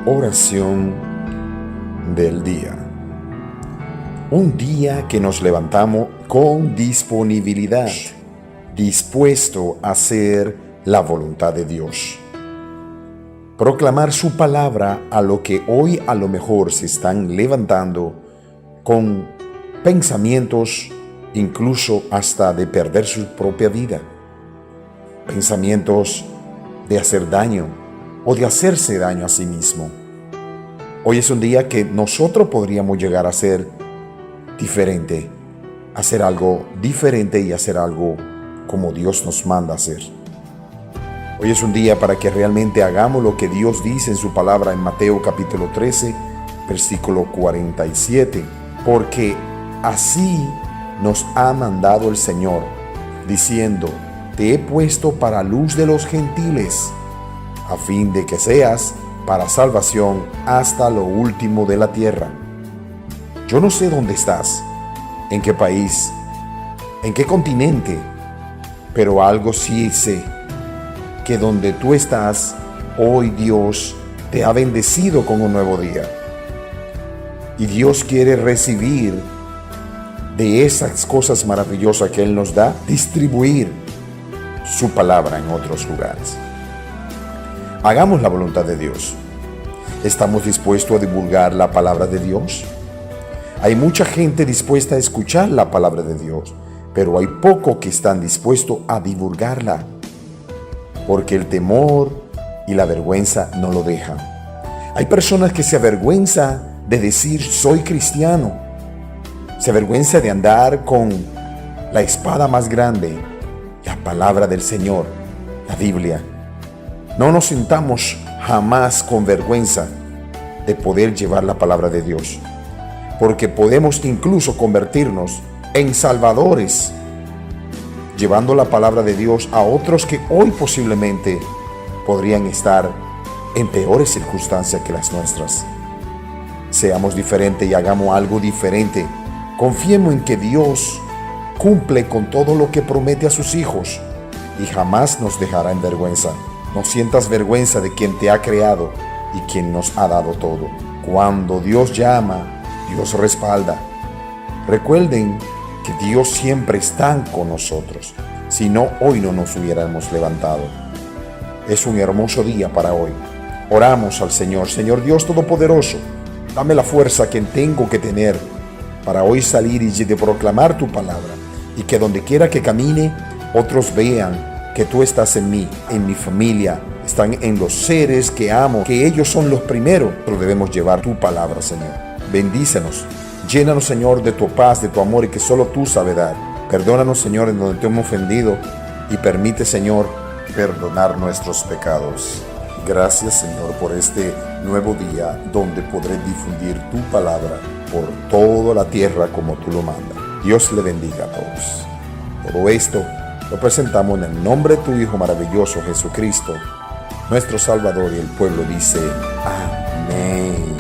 Oración del día. Un día que nos levantamos con disponibilidad, dispuesto a hacer la voluntad de Dios. Proclamar su palabra a lo que hoy a lo mejor se están levantando con pensamientos incluso hasta de perder su propia vida. Pensamientos de hacer daño o de hacerse daño a sí mismo. Hoy es un día que nosotros podríamos llegar a ser diferente, hacer algo diferente y hacer algo como Dios nos manda hacer. Hoy es un día para que realmente hagamos lo que Dios dice en su palabra en Mateo capítulo 13, versículo 47, porque así nos ha mandado el Señor, diciendo: te he puesto para luz de los gentiles, a fin de que seas para salvación hasta lo último de la tierra. Yo no sé dónde estás, en qué país, en qué continente, pero algo sí sé, que donde tú estás, hoy Dios te ha bendecido con un nuevo día. Y Dios quiere recibir de esas cosas maravillosas que Él nos da, distribuir su palabra en otros lugares. Hagamos la voluntad de Dios. ¿Estamos dispuestos a divulgar la palabra de Dios? Hay mucha gente dispuesta a escuchar la palabra de Dios, pero hay pocos que están dispuestos a divulgarla, porque el temor y la vergüenza no lo dejan. Hay personas que se avergüenzan de decir soy cristiano, se avergüenza de andar con la espada más grande, la palabra del Señor, la Biblia. No nos sintamos jamás con vergüenza de poder llevar la palabra de Dios, porque podemos incluso convertirnos en salvadores, llevando la palabra de Dios a otros que hoy posiblemente podrían estar en peores circunstancias que las nuestras. Seamos diferentes y hagamos algo diferente. Confiemos en que Dios cumple con todo lo que promete a sus hijos y jamás nos dejará en vergüenza. No sientas vergüenza de quien te ha creado y quien nos ha dado todo. Cuando Dios llama, Dios respalda. Recuerden que Dios siempre está con nosotros. Si no, hoy no nos hubiéramos levantado. Es un hermoso día para hoy. Oramos al Señor. Señor Dios Todopoderoso, dame la fuerza que tengo que tener para hoy salir y de proclamar tu palabra, y que donde quiera que camine, otros vean que tú estás en mí, en mi familia, están en los seres que amo, que ellos son los primeros, pero debemos llevar tu palabra, Señor. Bendícenos, llénanos, Señor, de tu paz, de tu amor, y que solo tú sabes dar. Perdónanos, Señor, en donde te hemos ofendido, y permite, Señor, perdonar nuestros pecados. Gracias, Señor, por este nuevo día donde podré difundir tu palabra por toda la tierra como tú lo mandas. Dios le bendiga a todos. Todo esto lo presentamos en el nombre de tu Hijo maravilloso Jesucristo, nuestro Salvador, y el pueblo dice amén.